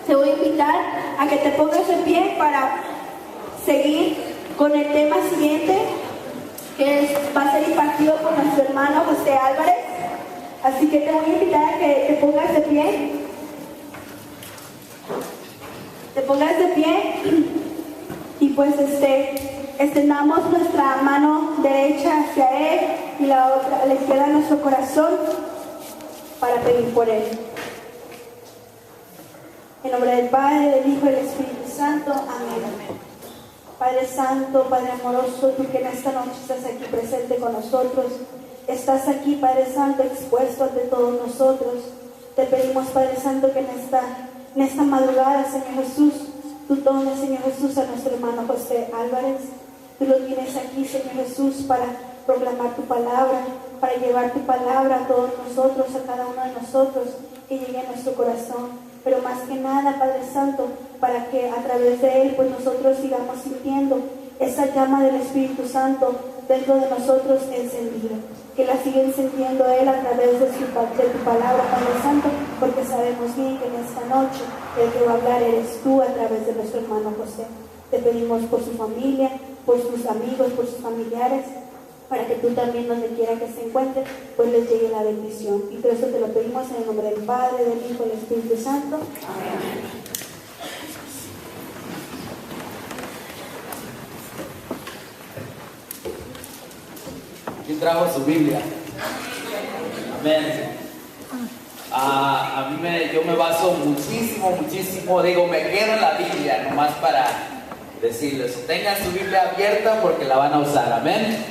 te voy a invitar a que te pongas de pie para seguir con el tema siguiente, que va a ser impartido por nuestro hermano José Álvarez. Así que te voy a invitar a que te pongas de pie. Te pongas de pie y pues extendamos nuestra mano derecha hacia él y la otra a la izquierda de nuestro corazón para pedir por él. En nombre del Padre, del Hijo y del Espíritu Santo. Amén. Padre Santo, Padre amoroso, tú que en esta noche estás aquí presente con nosotros, estás aquí, Padre Santo, expuesto ante todos nosotros. Te pedimos, Padre Santo, que en esta madrugada, Señor Jesús, tú tomes, Señor Jesús, a nuestro hermano José Álvarez. Tú lo tienes aquí, Señor Jesús, para proclamar tu palabra, para llevar tu palabra a todos nosotros, a cada uno de nosotros, que llegue a nuestro corazón. Pero más que nada, Padre Santo, para que a través de él, pues nosotros sigamos sintiendo esa llama del Espíritu Santo dentro de nosotros encendida. Que la siga encendiendo él a través de tu palabra, Padre Santo, porque sabemos bien que en esta noche el que va a hablar eres tú a través de nuestro hermano José. Te pedimos por su familia, por sus amigos, por sus familiares, para que tú también, donde quiera que se encuentre, pues les llegue la bendición. Y por eso te lo pedimos en el nombre del Padre, del Hijo y del Espíritu Santo. Amén. ¿Quién trajo su Biblia? Amén. Yo me baso muchísimo, digo, me quedo en la Biblia, nomás para decirles, tengan su Biblia abierta porque la van a usar. Amén.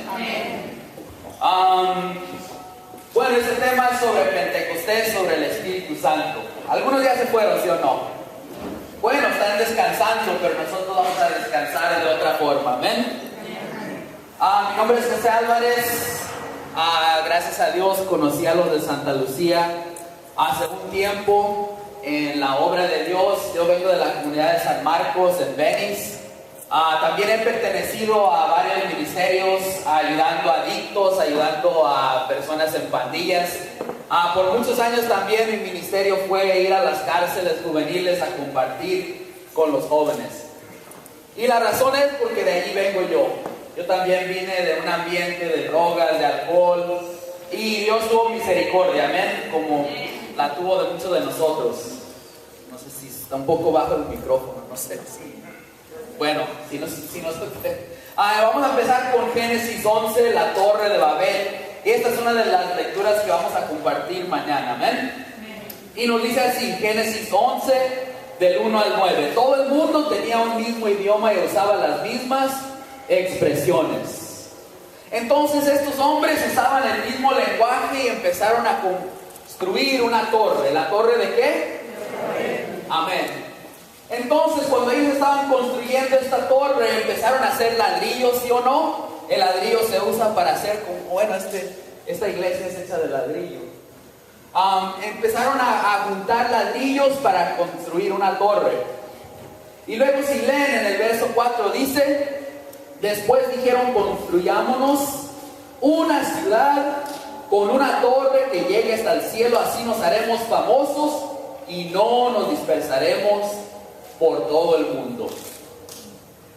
Bueno, este tema es sobre Pentecostés, sobre el Espíritu Santo. Algunos ya se fueron, ¿sí o no? Bueno, están descansando, pero nosotros vamos a descansar de otra forma. Amén. Mi nombre es José Álvarez. Gracias a Dios conocí a los de Santa Lucía hace un tiempo en la obra de Dios. Yo vengo de la comunidad de San Marcos en Venice. También he pertenecido a varios ministerios, ayudando a adictos, ayudando a personas en pandillas. Por muchos años también mi ministerio fue ir a las cárceles juveniles a compartir con los jóvenes. Y la razón es porque de allí vengo yo. Yo también vine de un ambiente de drogas, de alcohol, y Dios tuvo misericordia, amén, como la tuvo de muchos de nosotros. No sé si está un poco bajo el micrófono, no sé si... Bueno, si no vamos a empezar con Génesis 11, la Torre de Babel. Y esta es una de las lecturas que vamos a compartir mañana, amén. Y nos dice así, Génesis 11, del 1 al 9. Todo el mundo tenía un mismo idioma y usaba las mismas expresiones. Entonces estos hombres usaban el mismo lenguaje y empezaron a construir una torre. ¿La torre de qué? Amén. Entonces cuando ellos estaban construyendo esta torre, empezaron a hacer ladrillos, ¿sí o no? El ladrillo se usa para hacer, bueno, esta iglesia es hecha de ladrillo. Empezaron a juntar ladrillos para construir una torre. Y luego si leen en el verso 4 dice, después dijeron, construyámonos una ciudad con una torre que llegue hasta el cielo, así nos haremos famosos y no nos dispersaremos por todo el mundo.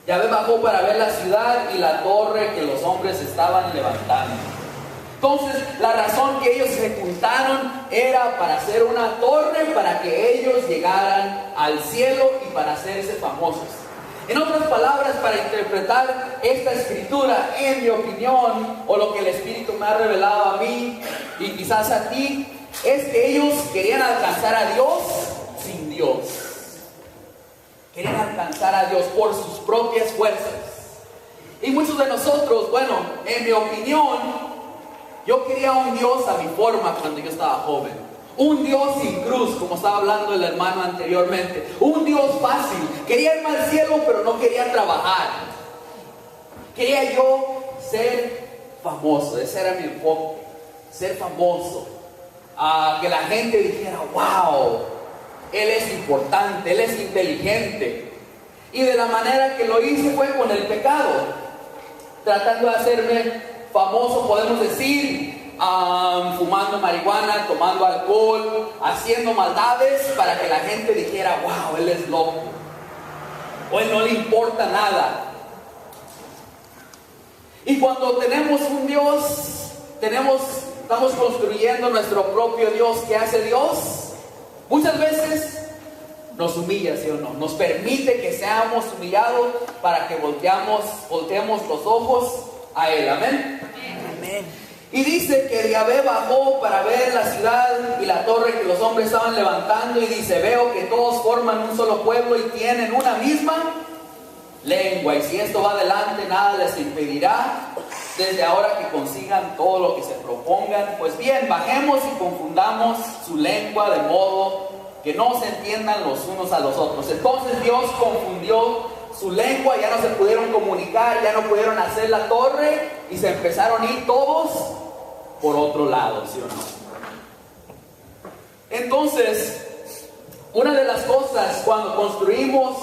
Yahvé bajó para ver la ciudad y la torre que los hombres estaban levantando. Entonces, la razón que ellos se juntaron era para hacer una torre para que ellos llegaran al cielo y para hacerse famosos. En otras palabras, para interpretar esta escritura, en mi opinión, o lo que el Espíritu me ha revelado a mí y quizás a ti, es que ellos querían alcanzar a Dios sin Dios. Querían alcanzar a Dios por sus propias fuerzas. Y muchos de nosotros, bueno, en mi opinión, yo quería un Dios a mi forma cuando yo estaba joven. Un Dios sin cruz, como estaba hablando el hermano anteriormente. Un Dios fácil. Quería irme al cielo, pero no quería trabajar. Quería yo ser famoso. Ese era mi enfoque. Ser famoso. Que la gente dijera, wow, él es importante, él es inteligente. Y de la manera que lo hice fue con el pecado. Tratando de hacerme famoso, podemos decir, fumando marihuana, tomando alcohol, haciendo maldades para que la gente dijera, wow, él es loco, o él no le importa nada. Y cuando tenemos un Dios, estamos construyendo nuestro propio Dios. ¿Qué hace Dios? Muchas veces nos humilla, ¿sí o no? Nos permite que seamos humillados para que volteemos los ojos a Él. Amén. Amén. Y dice que Yahvé bajó para ver la ciudad y la torre que los hombres estaban levantando, y dice, veo que todos forman un solo pueblo y tienen una misma lengua, y si esto va adelante nada les impedirá desde ahora que consigan todo lo que se propongan. Pues bien, bajemos y confundamos su lengua de modo que no se entiendan los unos a los otros. Entonces Dios confundió su lengua, ya no se pudieron comunicar, ya no pudieron hacer la torre, y se empezaron a ir todos por otro lado, ¿sí o no? Entonces, una de las cosas cuando construimos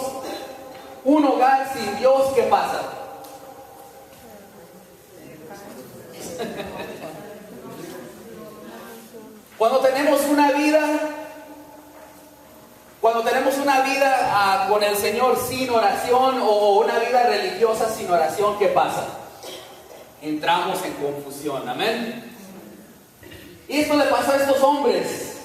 un hogar sin Dios, ¿qué pasa? Cuando tenemos una vida con el Señor sin oración, o una vida religiosa sin oración, ¿qué pasa? Entramos en confusión. Amén. Y esto le pasó a estos hombres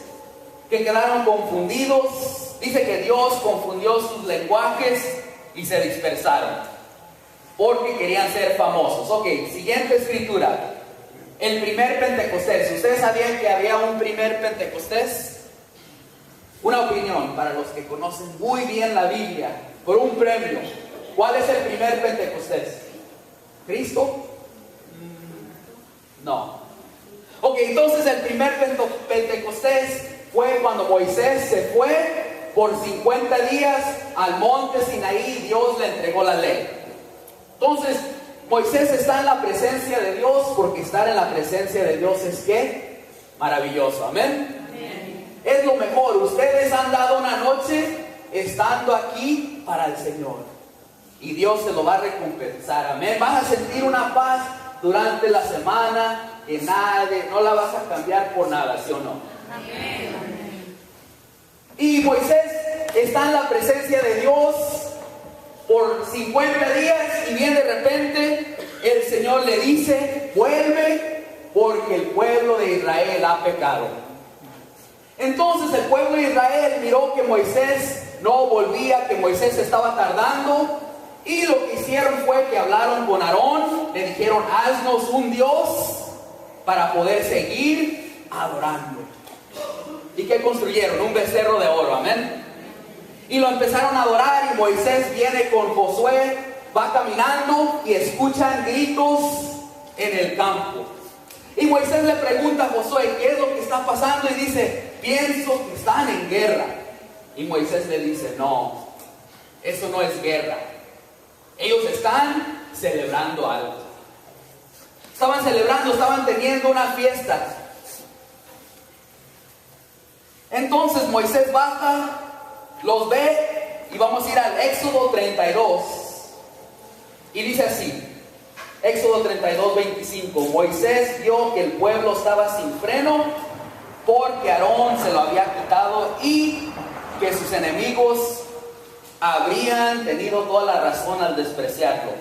que quedaron confundidos. Dice que Dios confundió sus lenguajes y se dispersaron porque querían ser famosos. Ok, siguiente escritura. El primer Pentecostés. ¿Ustedes sabían que había un primer Pentecostés? Una opinión para los que conocen muy bien la Biblia, por un premio. ¿Cuál es el primer Pentecostés? ¿Cristo? No. Ok, entonces el primer Pentecostés fue cuando Moisés se fue por 50 días al monte Sinaí, y Dios le entregó la ley. Entonces, Moisés está en la presencia de Dios, porque estar en la presencia de Dios es ¿qué? Maravilloso. Amén. Es lo mejor. Ustedes han dado una noche estando aquí para el Señor, y Dios se lo va a recompensar. Amén. Vas a sentir una paz durante la semana que no la vas a cambiar por nada, ¿sí o no? Amén. Y Moisés está en la presencia de Dios por 50 días, y bien de repente el Señor le dice, vuelve porque el pueblo de Israel ha pecado. Entonces el pueblo de Israel miró que Moisés no volvía, que Moisés estaba tardando, y lo que hicieron fue que hablaron con Aarón, le dijeron, haznos un Dios para poder seguir adorando. ¿Y qué construyeron? Un becerro de oro. Amén. Y lo empezaron a adorar, y Moisés viene con Josué, va caminando y escuchan gritos en el campo. Y Moisés le pregunta a Josué, ¿qué es lo que está pasando? Y dice, pienso que están en guerra. Y Moisés le dice, no, eso no es guerra. Ellos están celebrando algo. Estaban teniendo una fiesta. Entonces Moisés baja, los ve, y vamos a ir al Éxodo 32. Y dice así, Éxodo 32, 25. Moisés vio que el pueblo estaba sin freno, porque Aarón se lo había quitado, y que sus enemigos habrían tenido toda la razón al despreciarlo.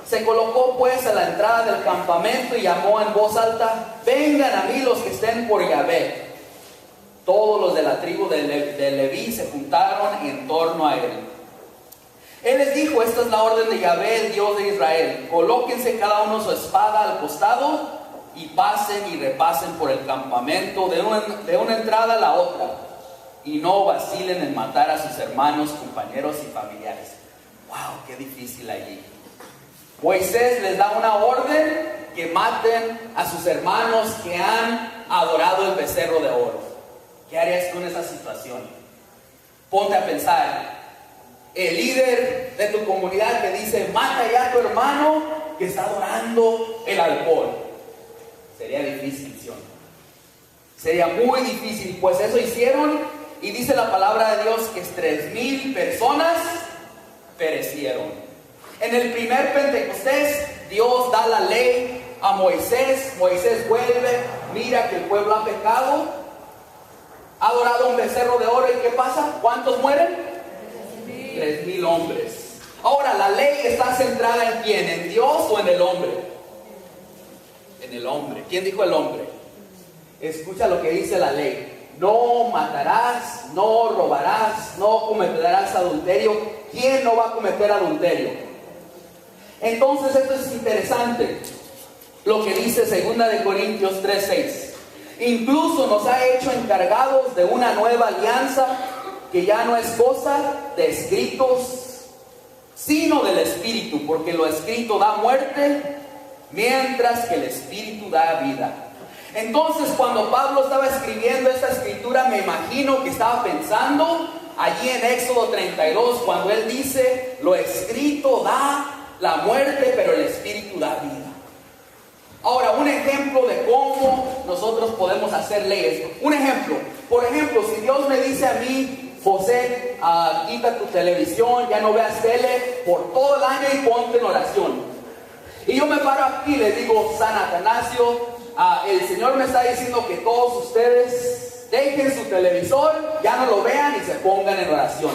Se colocó pues a la entrada del campamento y llamó en voz alta, vengan a mí los que estén por Yahvé. Todos los de la tribu de Leví se juntaron en torno a él. Él les dijo, esta es la orden de Yahvé, el Dios de Israel. Colóquense cada uno su espada al costado, y pasen y repasen por el campamento de una entrada a la otra, y no vacilen en matar a sus hermanos, compañeros y familiares. ¡Wow! ¡Qué difícil allí! Moisés les da una orden que maten a sus hermanos que han adorado el becerro de oro. ¿Qué harías tú en esa situación? Ponte a pensar. El líder de tu comunidad te dice, mata ya a tu hermano que está adorando el alcohol. Sería difícil, ¿sí o no? Sería muy difícil, pues eso hicieron, y dice la palabra de Dios que 3,000 personas perecieron. En el primer Pentecostés, Dios da la ley a Moisés. Moisés vuelve, mira que el pueblo ha pecado, ha adorado un becerro de oro, ¿y qué pasa? ¿Cuántos mueren? 3,000 hombres. Ahora, ¿la ley está centrada en quién? ¿En Dios o en el hombre? En el hombre. ¿Quién dijo el hombre? Escucha lo que dice la ley. No matarás, no robarás, no cometerás adulterio. ¿Quién no va a cometer adulterio? Entonces esto es interesante. Lo que dice 2 de Corintios 3:6. Incluso nos ha hecho encargados de una nueva alianza que ya no es cosa de escritos, sino del Espíritu, porque lo escrito da muerte, mientras que el Espíritu da vida. Entonces, cuando Pablo estaba escribiendo esta escritura, me imagino que estaba pensando allí en Éxodo 32, cuando él dice, lo escrito da la muerte, pero el Espíritu da vida. Ahora, un ejemplo de cómo nosotros podemos hacer leyes. Un ejemplo, por ejemplo, si Dios me dice a mí, José, quita tu televisión, ya no veas tele por todo el año y ponte en oración. Y yo me paro aquí y le digo, San Atanasio, el Señor me está diciendo que todos ustedes dejen su televisor, ya no lo vean y se pongan en oración.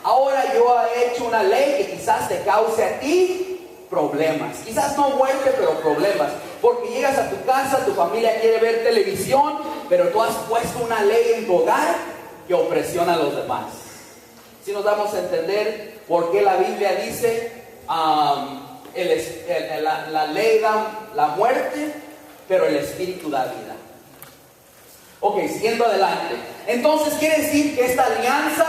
Ahora yo he hecho una ley que quizás te cause a ti problemas, quizás no muerte, pero problemas, porque llegas a tu casa, tu familia quiere ver televisión, pero tú has puesto una ley en tu hogar que opresiona a los demás. Si nos damos a entender por qué la Biblia dice la ley da la muerte, pero el Espíritu da vida. Ok, siguiendo adelante. Entonces quiere decir que esta alianza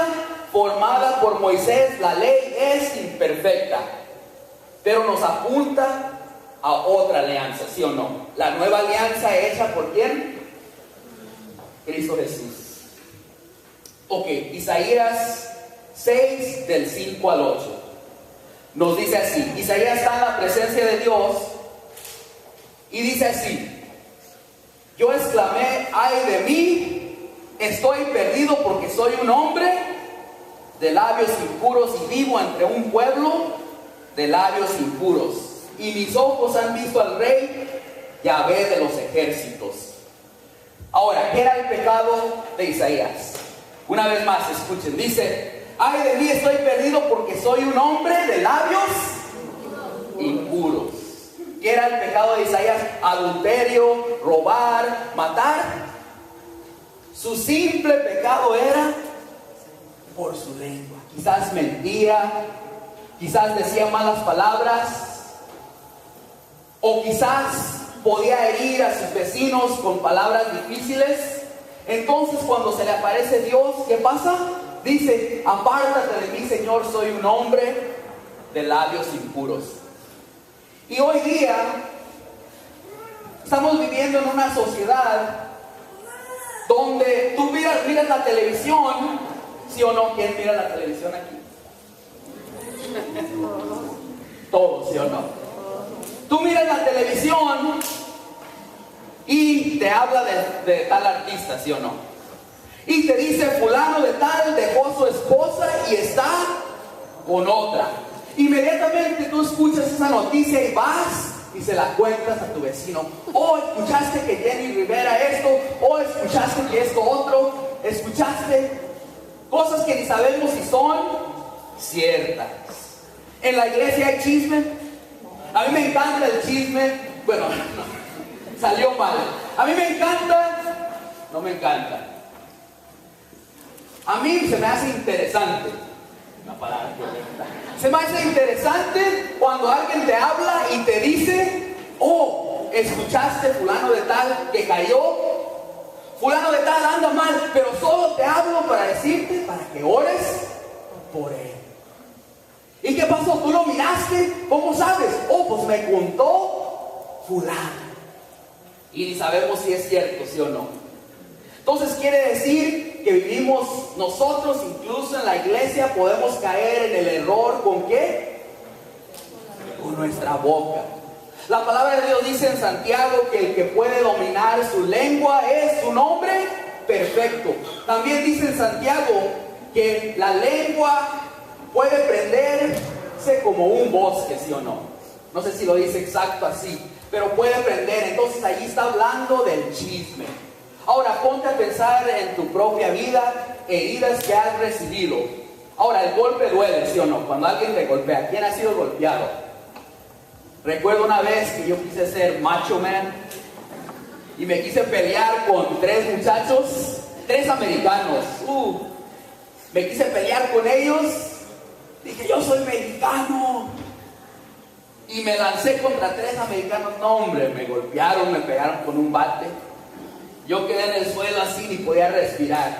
formada por Moisés, la ley es imperfecta, pero nos apunta a otra alianza, ¿sí o no? La nueva alianza hecha por ¿quién? Cristo Jesús. Ok, Isaías 6 del 5 al 8 nos dice así. Isaías está en la presencia de Dios y dice así: yo exclamé, ay de mí, estoy perdido porque soy un hombre de labios impuros y vivo entre un pueblo de labios impuros, y mis ojos han visto al Rey, Yahvé de los ejércitos. Ahora, ¿qué era el pecado de Isaías? Una vez más, escuchen, dice, ay de mí, estoy perdido porque soy un hombre de labios impuros. ¿Qué era el pecado de Isaías? Adulterio, robar, matar. Su simple pecado era por su lengua. Quizás mentía, quizás decía malas palabras, o quizás podía herir a sus vecinos con palabras difíciles. Entonces, cuando se le aparece Dios, ¿qué pasa? Dice, apártate de mí, Señor, soy un hombre de labios impuros. Y hoy día estamos viviendo en una sociedad donde tú miras la televisión, ¿sí o no? ¿Quién mira la televisión aquí? Todos, ¿sí o no? Tú miras la televisión y te habla de tal artista, ¿sí o no? Y te dice, fulano de tal dejó su esposa y está con otra. Inmediatamente tú escuchas esa noticia y vas y se la cuentas a tu vecino. Oh, escuchaste que Jenny Rivera esto, oh, escuchaste que esto otro, escuchaste cosas que ni sabemos si son ciertas. En la iglesia hay chisme. A mí me encanta el chisme. Bueno, no, salió mal. A mí me encanta, no me encanta. A mí se me hace interesante. Una palabra que se me hace interesante cuando alguien te habla y te dice, oh, escuchaste fulano de tal que cayó, fulano de tal anda mal, pero solo te hablo para decirte, para que ores por él. ¿Y qué pasó? ¿Tú lo miraste? ¿Cómo sabes? Oh, pues me contó fulano. Y ni sabemos si es cierto, sí o no. Entonces quiere decir que vivimos nosotros, incluso en la iglesia, podemos caer en el error. ¿Con qué? Con nuestra boca. La palabra de Dios dice en Santiago que el que puede dominar su lengua es un hombre perfecto. También dice en Santiago que la lengua puede prenderse como un bosque, ¿sí o no? No sé si lo dice exacto así, pero puede prender. Entonces allí está hablando del chisme. Ahora ponte a pensar en tu propia vida, heridas que has recibido. Ahora, el golpe duele, ¿sí o no? Cuando alguien te golpea, ¿quién ha sido golpeado? Recuerdo una vez que yo quise ser macho man y me quise pelear con 3 muchachos, 3 americanos. Me quise pelear con ellos. Dije, yo soy mexicano. Y me lancé contra 3 americanos. No, hombre, me golpearon, me pegaron con un bate. Yo quedé en el suelo así, ni podía respirar,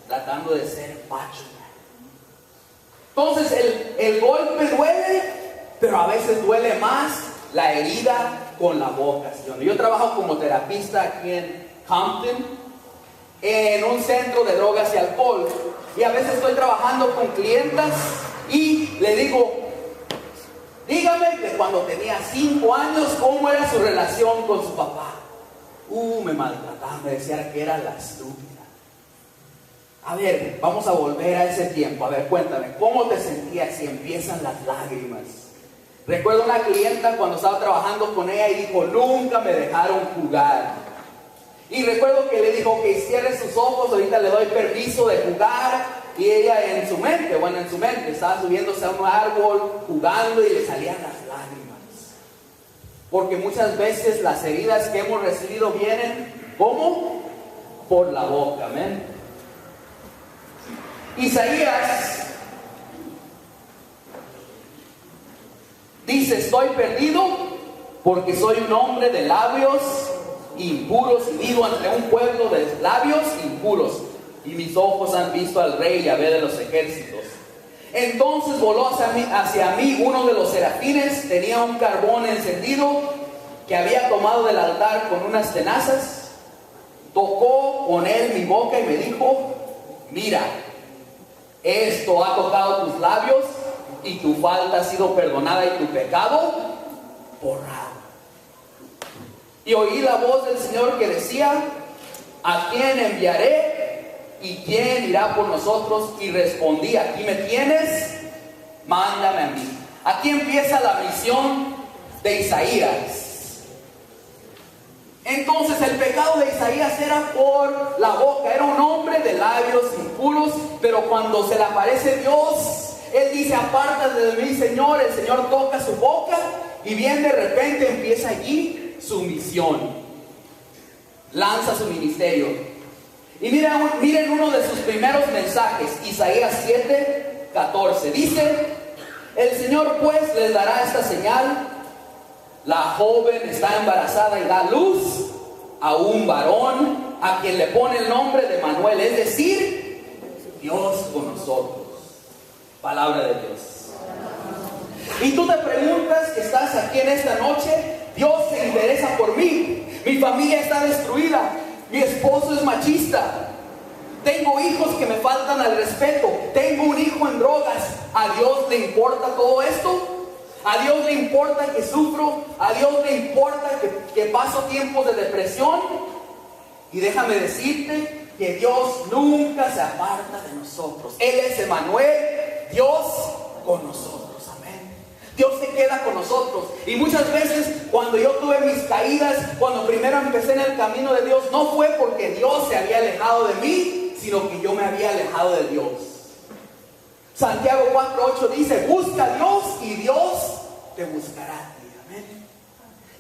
tratando de ser macho. Entonces el golpe duele, pero a veces duele más la herida con la boca. ¿Sí? Yo trabajo como terapista aquí en Hampton, en un centro de drogas y alcohol. Y a veces estoy trabajando con clientas y le digo, dígame que cuando tenía 5 años, ¿cómo era su relación con su papá? Me maltrataba, me decía que era la estúpida. A ver, vamos a volver a ese tiempo. A ver, cuéntame, ¿cómo te sentías? Si empiezan las lágrimas. Recuerdo una clienta cuando estaba trabajando con ella y dijo, nunca me dejaron jugar. Y recuerdo que le dijo que cierre sus ojos, ahorita le doy permiso de jugar. Y ella en su mente, estaba subiéndose a un árbol, jugando y le salían las lágrimas. Porque muchas veces las heridas que hemos recibido vienen, ¿cómo? Por la boca, amén. Isaías dice, estoy perdido porque soy un hombre de labios impuros y vivo entre un pueblo de labios impuros. Y mis ojos han visto al Rey Yahvé de los ejércitos. Entonces voló hacia mí uno de los serafines, tenía un carbón encendido que había tomado del altar con unas tenazas. Tocó con él mi boca y me dijo, mira, esto ha tocado tus labios y tu falta ha sido perdonada y tu pecado borrado. Y oí la voz del Señor que decía, ¿a quién enviaré? ¿Y quién irá por nosotros? Y respondí, aquí me tienes, mándame a mí. Aquí empieza la misión de Isaías. Entonces el pecado de Isaías era por la boca. Era un hombre de labios impuros, pero cuando se le aparece Dios, él dice, apártate de mí, Señor. El Señor toca su boca y bien de repente empieza allí su misión. Lanza su ministerio. Y miren uno de sus primeros mensajes, Isaías 7:14. Dice, el Señor pues les dará esta señal, la joven está embarazada y da luz a un varón, a quien le pone el nombre de Manuel, es decir, Dios con nosotros. Palabra de Dios. Y tú te preguntas que estás aquí en esta noche, Dios se interesa por mí, mi familia está destruida, mi esposo es machista, tengo hijos que me faltan al respeto, tengo un hijo en drogas. ¿A Dios le importa todo esto? ¿A Dios le importa que sufro? ¿A Dios le importa que paso tiempos de depresión? Y déjame decirte que Dios nunca se aparta de nosotros. Él es Emmanuel, Dios con nosotros. Dios se queda con nosotros. Y muchas veces cuando yo tuve mis caídas, cuando primero empecé en el camino de Dios, no fue porque Dios se había alejado de mí, sino que yo me había alejado de Dios. Santiago 4:8 dice, busca a Dios y Dios te buscará a ti. Amén.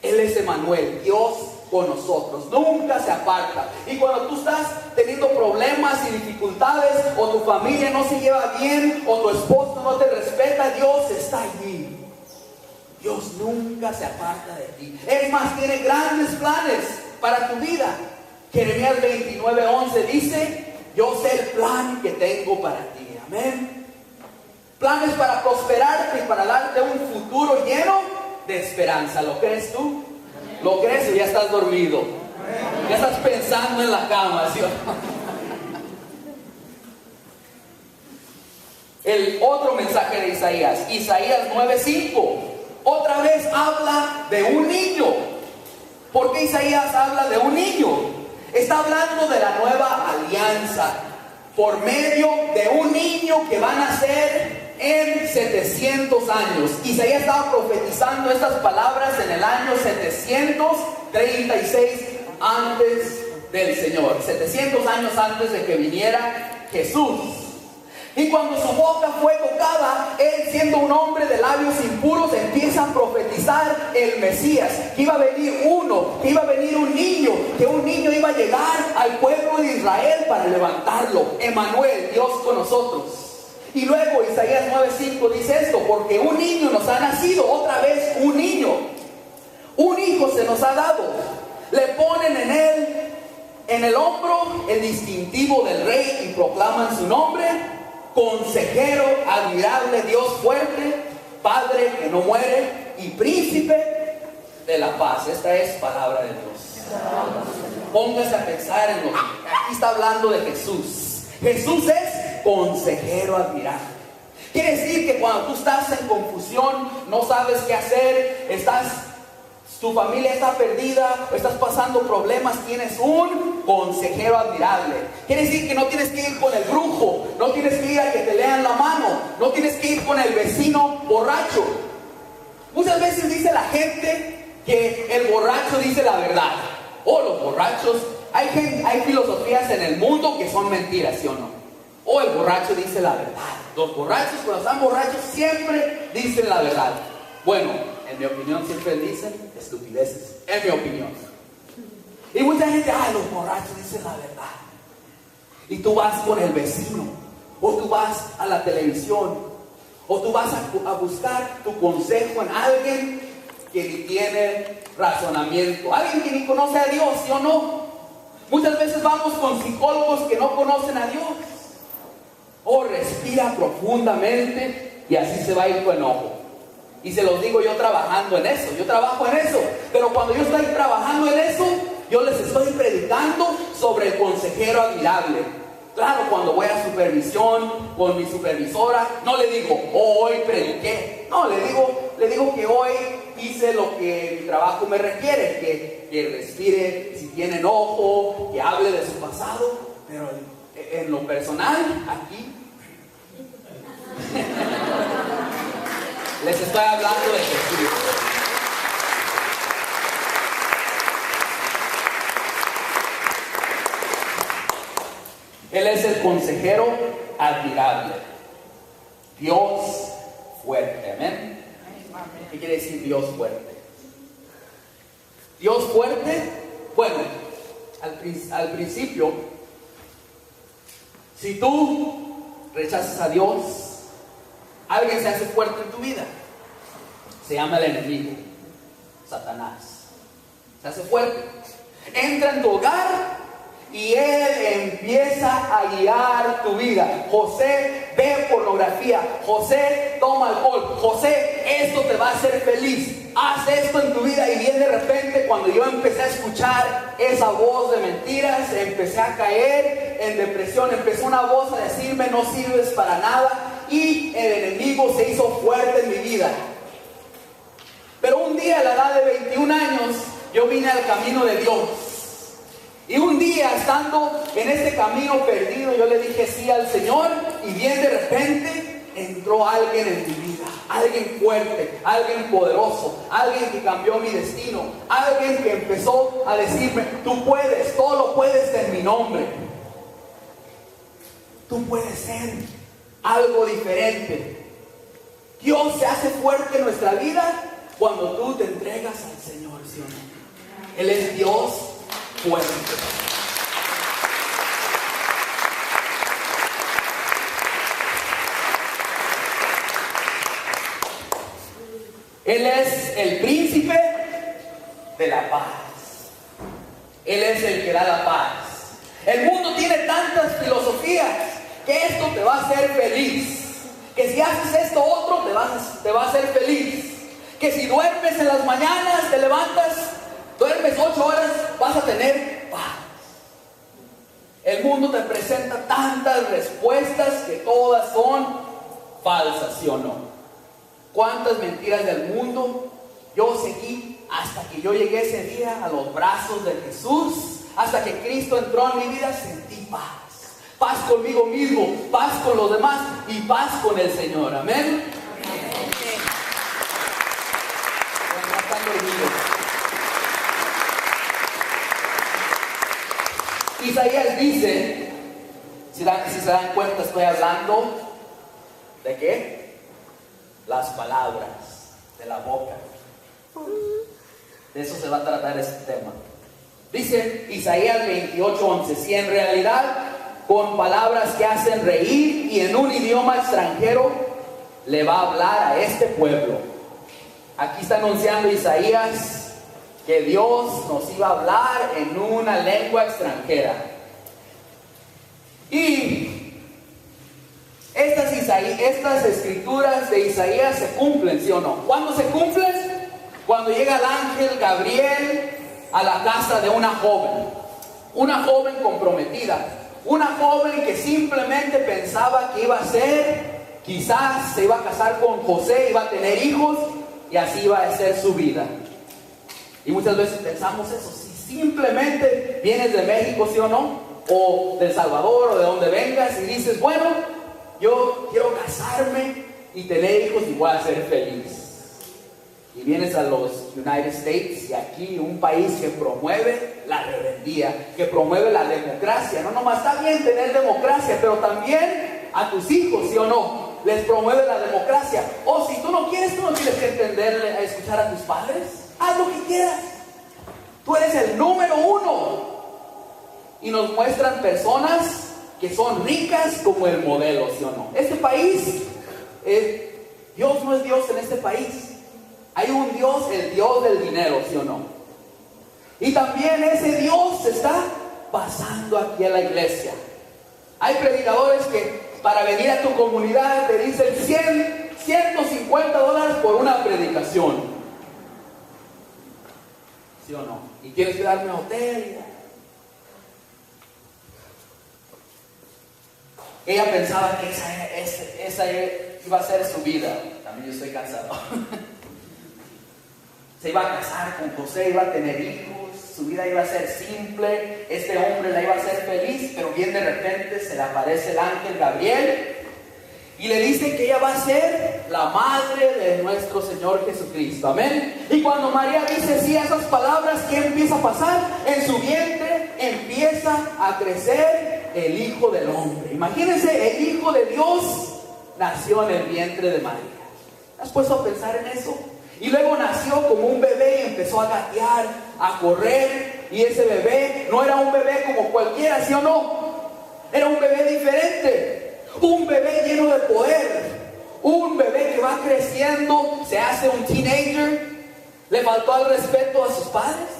Él es Emmanuel, Dios con nosotros, nunca se aparta. Y cuando tú estás teniendo problemas y dificultades, o tu familia no se lleva bien, o tu esposo no te respeta, Dios está allí. Dios nunca se aparta de ti. Es más, tiene grandes planes para tu vida. Jeremías 29:11 dice, yo sé el plan que tengo para ti. Amén. Planes para prosperarte y para darte un futuro lleno de esperanza. ¿Lo crees tú? ¿Lo crees o ya estás dormido? Ya estás pensando en la cama, ¿sí o no? El otro mensaje de Isaías, Isaías 9:5. Otra vez habla de un niño. ¿Por qué Isaías habla de un niño? Está hablando de la nueva alianza por medio de un niño que va a nacer en 700 años. Isaías estaba profetizando estas palabras en el año 736 antes del Señor, 700 años antes de que viniera Jesús. Y cuando su boca fue tocada, él, siendo un hombre de labios impuros, empieza a profetizar el Mesías, que iba a venir uno, que iba a venir un niño, que un niño iba a llegar al pueblo de Israel para levantarlo. Emmanuel, Dios con nosotros. Y luego Isaías 9:5 dice esto: porque un niño nos ha nacido, otra vez un niño, un hijo se nos ha dado, le ponen en el hombro el distintivo del rey y proclaman su nombre: Consejero, admirable, Dios fuerte, Padre que no muere y Príncipe de la paz. Esta es palabra de Dios. Póngase a pensar en lo que aquí está hablando de Jesús. Jesús es consejero admirable. Quiere decir que cuando tú estás en confusión, no sabes qué hacer, tu familia está perdida, o estás pasando problemas, tienes un consejero admirable. Quiere decir que no tienes que ir con el brujo, no tienes que ir a que te lean la mano, no tienes que ir con el vecino borracho. Muchas veces dice la gente que el borracho dice la verdad. O los borrachos, hay filosofías en el mundo que son mentiras, ¿sí o no? O el borracho dice la verdad. Los borrachos, cuando están borrachos, siempre dicen la verdad. Bueno, en mi opinión siempre dicen estupideces, en mi opinión. Y mucha gente, los borrachos dicen la verdad. Y tú vas con el vecino, o tú vas a la televisión, o tú vas a buscar tu consejo en alguien que ni tiene razonamiento, alguien que ni conoce a Dios, ¿sí o no? Muchas veces vamos con psicólogos que no conocen a Dios. O respira profundamente y así se va a ir tu enojo. Y se los digo yo trabajando en eso, yo trabajo en eso. Pero cuando yo estoy trabajando en eso, yo les estoy predicando sobre el consejero admirable. Claro, cuando voy a supervisión con mi supervisora, no le digo, hoy prediqué. No, le digo que hoy hice lo que mi trabajo me requiere, que respire, si tiene enojo, que hable de su pasado. Pero en lo personal, aquí les estoy hablando de Jesús. Él es el consejero admirable, Dios fuerte, amén. ¿Qué quiere decir Dios fuerte? Dios fuerte, bueno, al principio, si tú rechazas a Dios, alguien se hace fuerte en tu vida. Se llama el enemigo, Satanás. Se hace fuerte. Entra en tu hogar y él empieza a guiar tu vida. José ve pornografía. José toma alcohol. José, esto te va a hacer feliz. Haz esto en tu vida. Y bien de repente, cuando yo empecé a escuchar esa voz de mentiras, empecé a caer en depresión. Empezó una voz a decirme: no sirves para nada. Y el enemigo se hizo fuerte en mi vida. Pero un día, a la edad de 21 años, yo vine al camino de Dios. Y un día, estando en este camino perdido, yo le dije sí al Señor. Y bien de repente entró alguien en mi vida. Alguien fuerte, alguien poderoso, alguien que cambió mi destino. Alguien que empezó a decirme: tú puedes, todo lo puedes en mi nombre. Tú puedes ser algo diferente. Dios se hace fuerte en nuestra vida cuando tú te entregas al Señor, ¿sí o no? Él es Dios fuerte. Él es el príncipe de la paz. Él es el que da la paz. El mundo tiene tantas filosofías, que esto te va a hacer feliz, que si haces esto otro te va a hacer feliz, que si duermes en las mañanas, te levantas, duermes 8 horas, vas a tener paz. El mundo te presenta tantas respuestas que todas son falsas, ¿sí o no? ¿Cuántas mentiras del mundo yo seguí hasta que yo llegué ese día a los brazos de Jesús? Hasta que Cristo entró en mi vida, sentí paz. paz conmigo mismo, paz con los demás y paz con el Señor. Amén. Isaías dice, si se dan cuenta, estoy hablando ¿de qué? Las palabras de la boca. De eso se va a tratar este tema. Dice Isaías 28:11, si en realidad con palabras que hacen reír y en un idioma extranjero le va a hablar a este pueblo. Aquí está anunciando Isaías que Dios nos iba a hablar en una lengua extranjera. Y estas escrituras de Isaías se cumplen, ¿sí o no? ¿Cuándo se cumplen? Cuando llega el ángel Gabriel a la casa de una joven comprometida, una joven que simplemente pensaba que iba a ser, quizás se iba a casar con José, iba a tener hijos y así iba a ser su vida. Y muchas veces pensamos eso, si simplemente vienes de México, ¿sí o no? O de El Salvador o de donde vengas y dices, bueno, yo quiero casarme y tener hijos y voy a ser feliz. Y vienes a los United States y aquí un país que promueve la rebeldía, que promueve la democracia. No nomás está bien tener democracia, pero también a tus hijos, ¿sí o no? Les promueve la democracia. O si tú no tienes que entenderle, a escuchar a tus padres. Haz lo que quieras. Tú eres el número uno. Y nos muestran personas que son ricas como el modelo, ¿sí o no? Este país, Dios no es Dios en este país. Hay un Dios, el Dios del dinero, ¿sí o no? Y también ese Dios se está pasando aquí en la iglesia. Hay predicadores que para venir a tu comunidad te dicen $150 por una predicación. ¿Sí o no? Y quieres quedarme a hotel. Ella pensaba que esa iba a ser su vida. También yo estoy cansado. Se iba a casar con José, iba a tener hijos, su vida iba a ser simple, este hombre la iba a hacer feliz, pero bien de repente se le aparece el ángel Gabriel y le dice que ella va a ser la madre de nuestro Señor Jesucristo. Amén. Y cuando María dice sí a esas palabras, ¿qué empieza a pasar? En su vientre empieza a crecer el Hijo del Hombre. Imagínense, el Hijo de Dios nació en el vientre de María. ¿Has puesto a pensar en eso? Y luego nació como un bebé y empezó a gatear, a correr. Y ese bebé no era un bebé como cualquiera, ¿sí o no? Era un bebé diferente. Un bebé lleno de poder. Un bebé que va creciendo, se hace un teenager. ¿Le faltó al respeto a sus padres?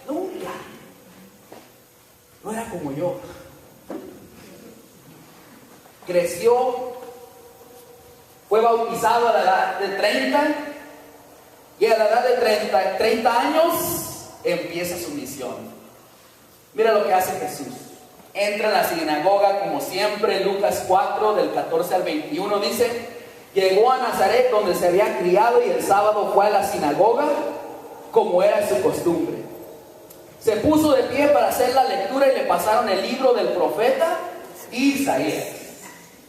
Nunca. No era como yo. Creció, fue bautizado a la edad de 30. Y a la edad de 30 años empieza su misión. Mira lo que hace Jesús. Entra a la sinagoga como siempre. Lucas 4 del 14 al 21 dice: llegó a Nazaret donde se había criado y el sábado fue a la sinagoga como era su costumbre. Se puso de pie para hacer la lectura y le pasaron el libro del profeta Isaías.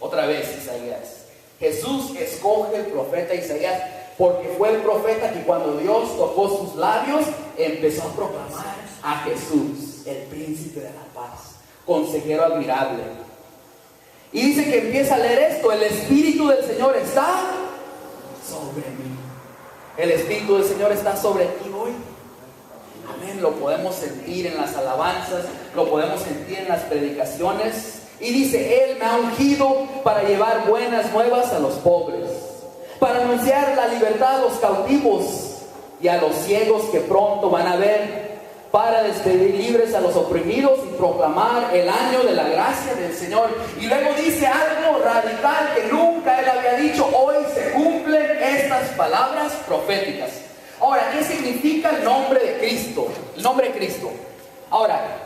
Otra vez Isaías. Jesús escoge el profeta Isaías porque fue el profeta que cuando Dios tocó sus labios empezó a proclamar a Jesús, el príncipe de la paz, consejero admirable. Y dice que empieza a leer esto: el Espíritu del Señor está sobre mí. El Espíritu del Señor está sobre ti hoy. Amén. Lo podemos sentir en las alabanzas, lo podemos sentir en las predicaciones. Y dice: Él me ha ungido para llevar buenas nuevas a los pobres, para anunciar la libertad a los cautivos y a los ciegos que pronto van a ver, para despedir libres a los oprimidos y proclamar el año de la gracia del Señor. Y luego dice algo radical que nunca él había dicho: hoy se cumplen estas palabras proféticas. Ahora, ¿qué significa el nombre de Cristo? El nombre de Cristo. Ahora,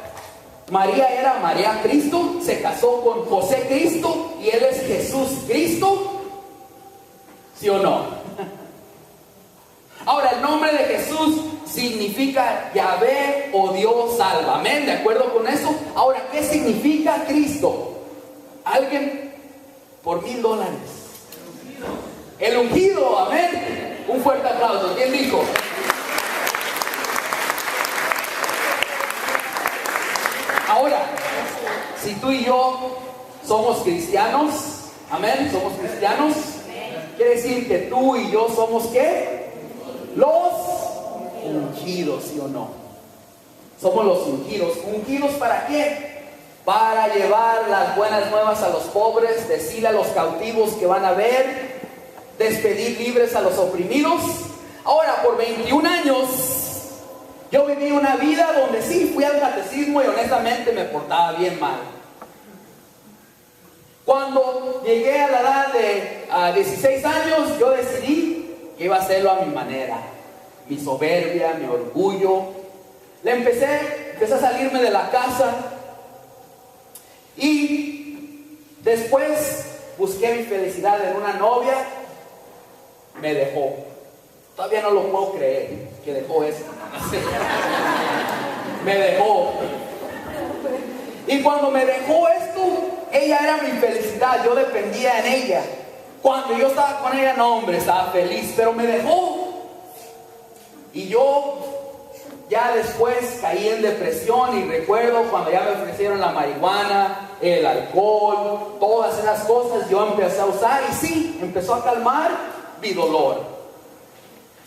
María era María Cristo, se casó con José Cristo y él es Jesús Cristo. ¿Sí o no? Ahora, el nombre de Jesús significa Yahvé o Dios salva. Amén, ¿de acuerdo con eso? Ahora, ¿qué significa Cristo? Alguien por $1,000. El ungido, amén. Un fuerte aplauso. ¿Quién dijo? Ahora, si tú y yo somos cristianos, amén, somos cristianos, quiere decir que tú y yo somos ¿qué? Los ungidos, ¿sí o no? Somos los ungidos. ¿Ungidos para qué? Para llevar las buenas nuevas a los pobres, decirle a los cautivos que van a ver, despedir libres a los oprimidos. Ahora, por 21 años, yo viví una vida donde sí fui al catecismo y honestamente me portaba bien mal. Cuando llegué a la edad de 16 años, yo decidí que iba a hacerlo a mi manera. Mi soberbia, mi orgullo. Empecé a salirme de la casa. Y después busqué mi felicidad en una novia. Me dejó. Todavía no lo puedo creer que dejó eso. Me dejó. Y cuando me dejó esto, ella era mi felicidad. Yo dependía en ella. Cuando yo estaba con ella, no, hombre, estaba feliz. Pero me dejó. Y yo ya después caí en depresión. Y recuerdo cuando ya me ofrecieron la marihuana, el alcohol, todas esas cosas, yo empecé a usar. Y sí, empezó a calmar mi dolor.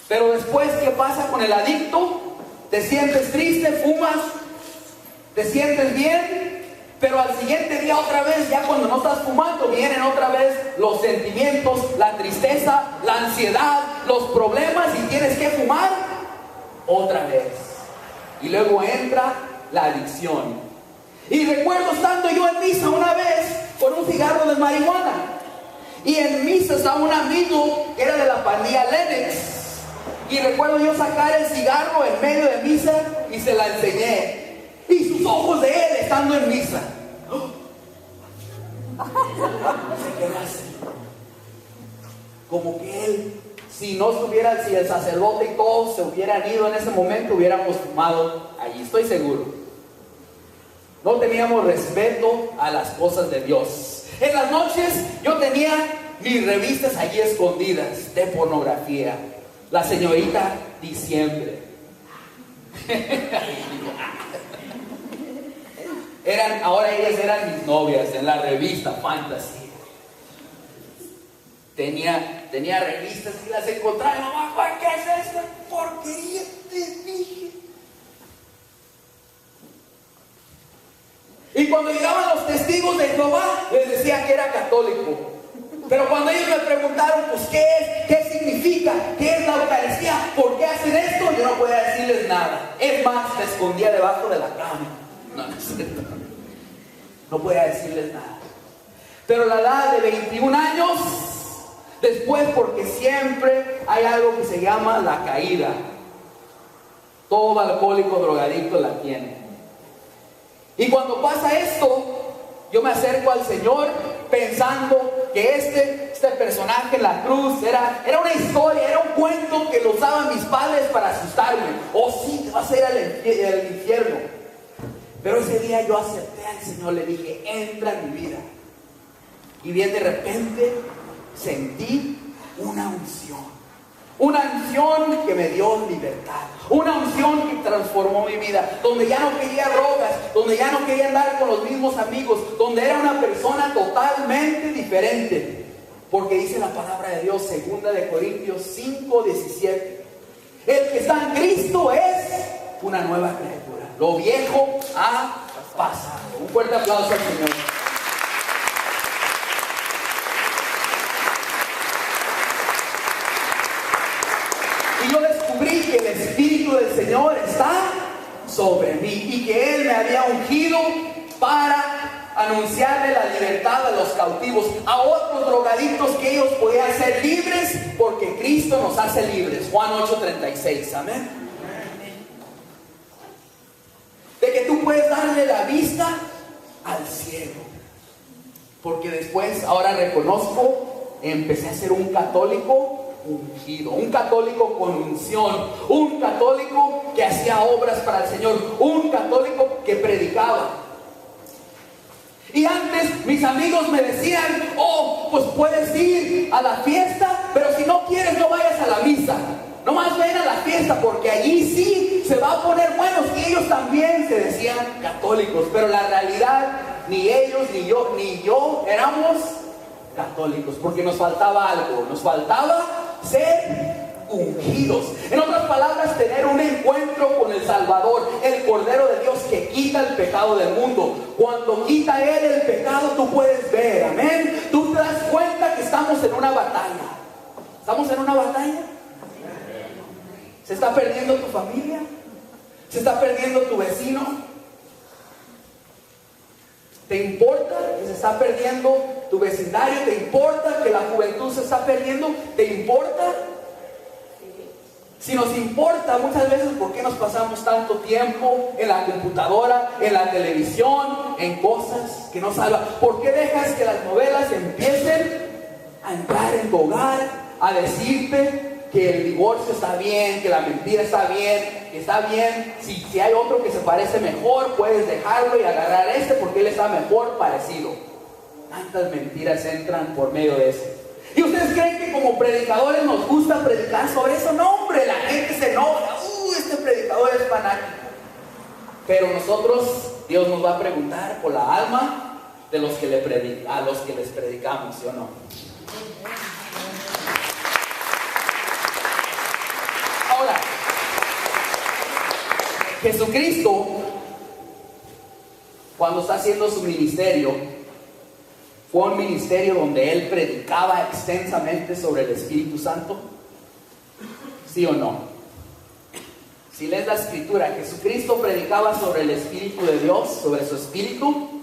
Pero después, ¿qué pasa con el adicto? Te sientes triste, fumas, te sientes bien, pero al siguiente día otra vez, ya cuando no estás fumando, vienen otra vez los sentimientos, la tristeza, la ansiedad, los problemas y tienes que fumar otra vez. Y luego entra la adicción. Y recuerdo estando yo en misa una vez con un cigarro de marihuana. Y en misa estaba un amigo que era de la pandilla Lennox. Y recuerdo yo sacar el cigarro en medio de misa y se la enseñé. Y sus ojos de él estando en misa. Se quedó así. Como que él, si el sacerdote y todos se hubieran ido en ese momento, hubiéramos fumado allí. Estoy seguro. No teníamos respeto a las cosas de Dios. En las noches yo tenía mis revistas allí escondidas de pornografía. La señorita Diciembre. Ahora ellas eran mis novias en la revista Fantasy. Tenía revistas y las encontraba. Mamá, ¿qué es esta porquería? Te dije. Y cuando llegaban los testigos de Jehová, les decía que era católico. Pero cuando ellos me preguntaron, pues, ¿qué es? ¿Qué significa? ¿Qué es la Eucaristía? ¿Por qué hacen esto? Yo no podía decirles nada. Es más, me escondía debajo de la cama. No es cierto. No podía decirles nada. Pero a la edad de 21 años, después, porque siempre hay algo que se llama la caída. Todo alcohólico, drogadicto la tiene. Y cuando pasa esto, yo me acerco al Señor pensando que este personaje en la cruz era una historia, era un cuento que lo usaban mis padres para asustarme. Oh, sí, te vas a ir al infierno. Pero ese día yo acepté al Señor, le dije, entra en mi vida. Y bien de repente sentí una unción. Una unción que me dio libertad. Una unción que transformó mi vida. Donde ya no quería drogas. Donde ya no quería andar con los mismos amigos. Donde era una persona totalmente diferente. Porque dice la palabra de Dios, 2 de Corintios 5:17. El que está en Cristo es una nueva criatura. Lo viejo ha pasado. Un fuerte aplauso al Señor. Y yo descubrí que el Espíritu del Señor está sobre mí y que Él me había ungido para anunciarle la libertad a los cautivos, a otros drogadictos, que ellos podían ser libres porque Cristo nos hace libres. Juan 8:36, amén. De que tú puedes darle la vista al ciego. Porque después, ahora reconozco, empecé a ser un católico ungido, un católico con unción, un católico que hacía obras para el Señor, un católico que predicaba. Y antes mis amigos me decían, oh, pues puedes ir a la fiesta, pero si no quieres no vayas a la misa. Nomás ven a la fiesta porque allí sí se va a poner buenos. Y ellos también se decían católicos, pero la realidad, ni ellos, ni yo éramos católicos, porque nos faltaba algo, nos faltaba ser ungidos. En otras palabras, tener un encuentro con el Salvador, el Cordero de Dios que quita el pecado del mundo. Cuando quita Él el pecado, tú puedes ver, amén. Tú te das cuenta que estamos en una batalla. ¿Estamos en una batalla? ¿Se está perdiendo tu familia? ¿Se está perdiendo tu vecino? ¿Te importa que se está perdiendo tu vecindario? ¿Te importa que la juventud se está perdiendo? ¿Te importa? Si nos importa, muchas veces, ¿por qué nos pasamos tanto tiempo en la computadora, en la televisión, en cosas que no salvan? ¿Por qué dejas que las novelas empiecen a entrar en tu hogar, a decirte que el divorcio está bien, que la mentira está bien, que está bien? Si hay otro que se parece mejor, puedes dejarlo y agarrar este porque él está mejor parecido. Tantas mentiras entran por medio de eso. ¿Y ustedes creen que como predicadores nos gusta predicar sobre eso? No, hombre, la gente se enoja. Este predicador es fanático. Pero nosotros, Dios nos va a preguntar por la alma de los que a los que les predicamos, ¿sí o no? Ahora, Jesucristo, cuando está haciendo su ministerio, fue un ministerio donde Él predicaba extensamente sobre el Espíritu Santo. ¿Sí o no? Si lees la Escritura, Jesucristo predicaba sobre el Espíritu de Dios, sobre su Espíritu.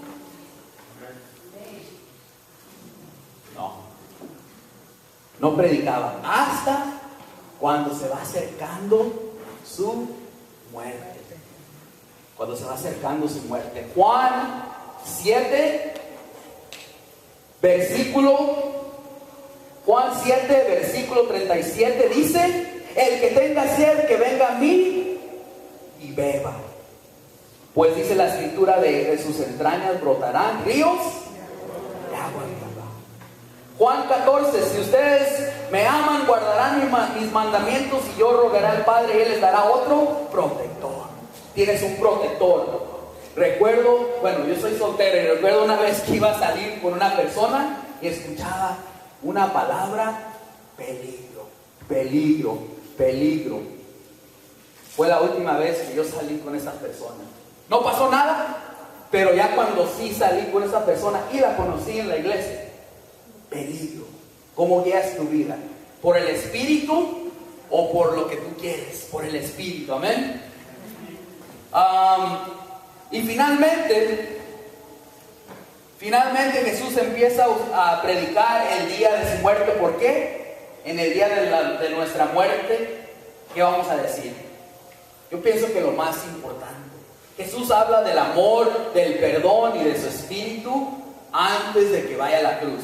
No predicaba hasta cuando se va acercando su muerte. Cuando se va acercando su muerte. Juan 7, Juan 7, versículo 37 dice: el que tenga sed, que venga a mí y beba. Pues dice la Escritura, de sus entrañas brotarán ríos de agua viva. Juan 14, si ustedes me aman, guardarán mis mandamientos, y yo rogaré al Padre y Él les dará otro protector. Tienes un protector. Recuerdo, bueno, yo soy soltero y recuerdo una vez que iba a salir con una persona y escuchaba una palabra: peligro, peligro, peligro. Fue la última vez que yo salí con esa persona. No pasó nada, pero ya cuando sí salí con esa persona y la conocí en la iglesia, peligro. ¿Cómo guías tu vida? ¿Por el Espíritu o por lo que tú quieres? Por el Espíritu, amén. Y finalmente Jesús empieza a predicar el día de su muerte. ¿Por qué? En el día de nuestra muerte, ¿qué vamos a decir? Yo pienso que lo más importante, Jesús habla del amor, del perdón y de su Espíritu antes de que vaya a la cruz.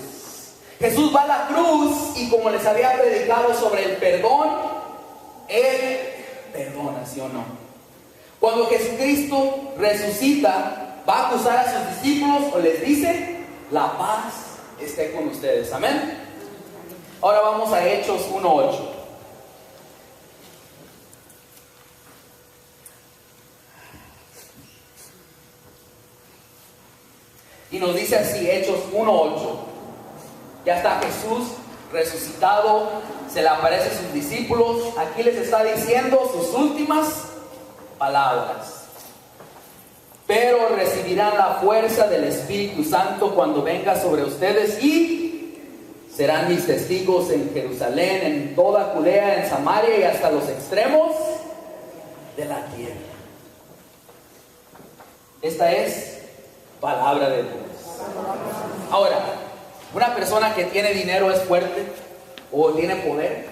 Jesús va a la cruz y, como les había predicado sobre el perdón, Él perdona, ¿sí o no? Cuando Jesucristo resucita, va a acusar a sus discípulos o les dice: la paz esté con ustedes, amén. Ahora vamos a Hechos 1:8. Y nos dice así, Hechos 1:8. Ya está Jesús resucitado, se le aparece a sus discípulos. Aquí les está diciendo sus últimas palabras: pero recibirán la fuerza del Espíritu Santo cuando venga sobre ustedes, y serán mis testigos en Jerusalén, en toda Judea, en Samaria y hasta los extremos de la tierra. Esta es palabra de Dios. Ahora, ¿una persona que tiene dinero es fuerte o tiene poder?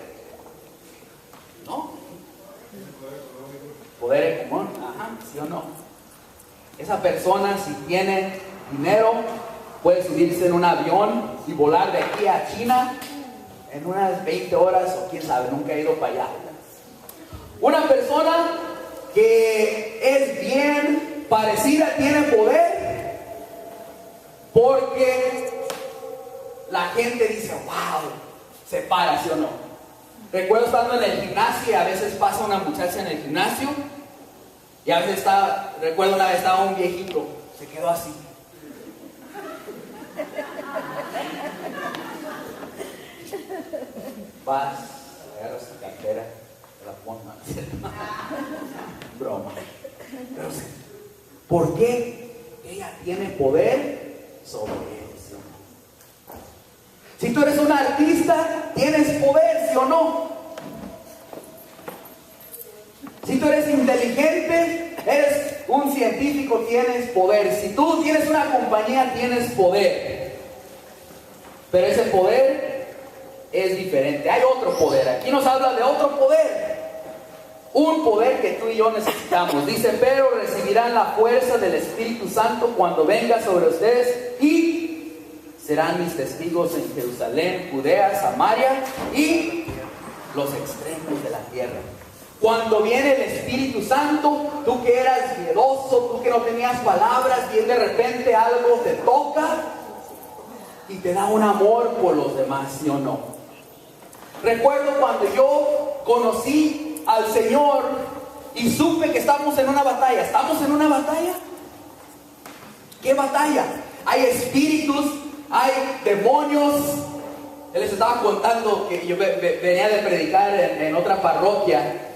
¿No? Poder económico, ¿sí o no? Esa persona, si tiene dinero, puede subirse en un avión y volar de aquí a China en unas 20 horas o quién sabe, nunca he ido para allá. Una persona que es bien parecida, tiene poder, porque la gente dice, wow, se para, ¿sí o no? Recuerdo estando en el gimnasio y a veces pasa una muchacha en el gimnasio y a veces recuerdo una vez estaba un viejito, se quedó así. Vas, agarras tu cartera, te la pones, broma. Pero, ¿por qué ella tiene poder sobre él? ¿Sí o no? Si tú eres un artista, tienes poder, ¿sí o no? Si tú eres inteligente, eres un científico, tienes poder. Si tú tienes una compañía, tienes poder. Pero ese poder es diferente. Hay otro poder. Aquí nos habla de otro poder. Un poder que tú y yo necesitamos. Dice, pero recibirán la fuerza del Espíritu Santo cuando venga sobre ustedes y serán mis testigos en Jerusalén, Judea, Samaria y los extremos de la tierra. Cuando viene el Espíritu Santo, tú que eras miedoso, tú que no tenías palabras, y de repente algo te toca y te da un amor por los demás, ¿sí o no? Recuerdo cuando yo conocí al Señor y supe que estamos en una batalla. ¿Estamos en una batalla? ¿Qué batalla? Hay espíritus, hay demonios. Él les estaba contando que yo venía de predicar en otra parroquia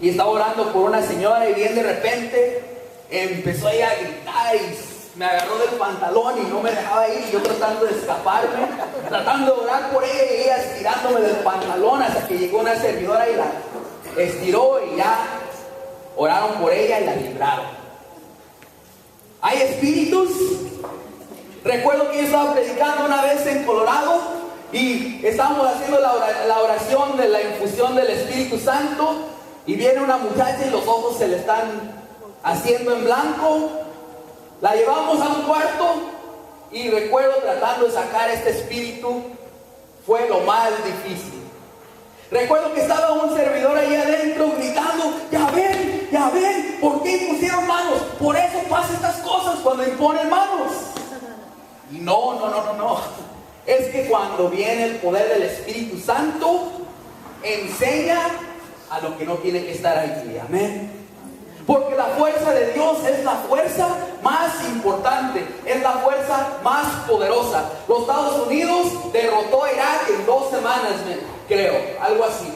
y estaba orando por una señora y bien de repente empezó ella a gritar y me agarró del pantalón y no me dejaba ir, y yo tratando de escaparme, tratando de orar por ella y ella estirándome del pantalón hasta que llegó una servidora y la estiró y ya oraron por ella y la libraron. ¿Hay espíritus? Recuerdo que yo estaba predicando una vez en Colorado y estábamos haciendo la oración de la infusión del Espíritu Santo y viene una muchacha y los ojos se le están haciendo en blanco. La llevamos a un cuarto y recuerdo tratando de sacar este espíritu, fue lo más difícil. Recuerdo que estaba un servidor ahí adentro gritando, ya ven, ¿por qué impusieron manos? Por eso pasan estas cosas cuando imponen manos. Y no. Es que cuando viene el poder del Espíritu Santo, enseña a lo que no tiene que estar allí. Amén. Porque la fuerza de Dios es la fuerza más importante, es la fuerza más poderosa. Los Estados Unidos derrotó a Irak en 2 semanas, creo, algo así.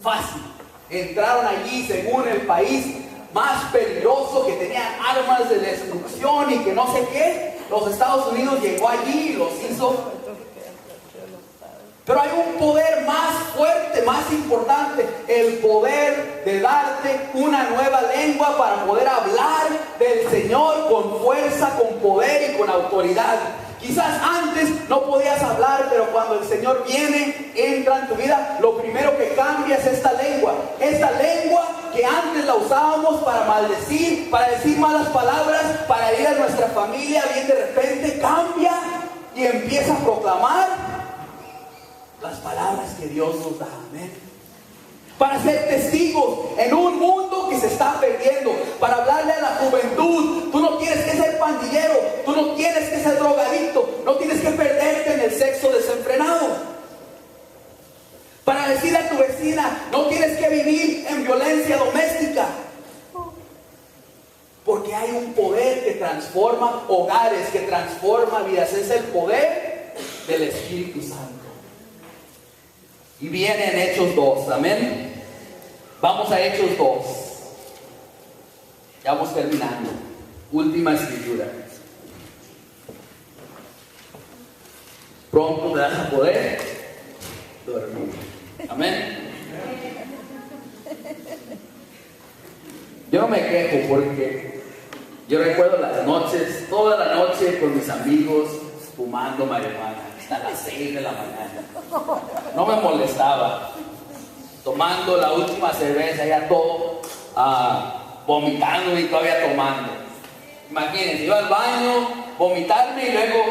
Fácil. Entraron allí según el país más peligroso, que tenían armas de destrucción y que no sé qué. Los Estados Unidos llegó allí y los hizo. Pero hay un poder más fuerte, más importante, el poder de darte una nueva lengua para poder hablar del Señor con fuerza, con poder y con autoridad. Quizás antes no podías hablar, pero cuando el Señor viene, entra en tu vida, lo primero que cambia es esta lengua. Esta lengua que antes la usábamos para maldecir, para decir malas palabras, para herir a nuestra familia, bien de repente cambia y empieza a proclamar las palabras que Dios nos da. Amén. Para ser testigos en un mundo que se está perdiendo, para hablarle a la juventud. Tú no tienes que ser pandillero, tú no tienes que ser drogadicto, no tienes que perderte en el sexo desenfrenado. Para decir a tu vecina, no tienes que vivir en violencia doméstica. Porque hay un poder que transforma hogares, que transforma vidas. Es el poder del Espíritu Santo. Y viene en Hechos 2, amén. Vamos a Hechos 2. Ya vamos terminando. Última escritura. Pronto te vas a poder dormir. Amén. Yo no me quejo porque yo recuerdo las noches, toda la noche con mis amigos fumando marihuana hasta las 6 de la mañana. No me molestaba. Tomando la última cerveza, ya todo vomitando y todavía tomando. Imagínense, iba al baño, vomitarme y luego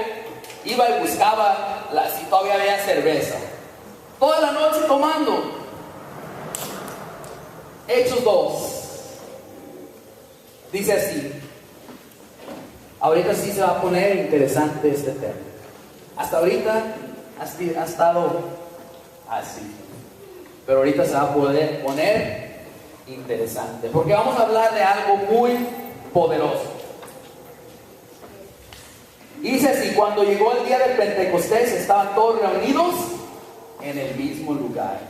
iba y buscaba si todavía había cerveza. Toda la noche tomando. Hechos 2. Dice así. Ahorita sí se va a poner interesante este tema. Hasta ahorita ha estado así, pero ahorita se va a poder poner interesante, porque vamos a hablar de algo muy poderoso. Y dice así: cuando llegó el día del Pentecostés, estaban todos reunidos en el mismo lugar.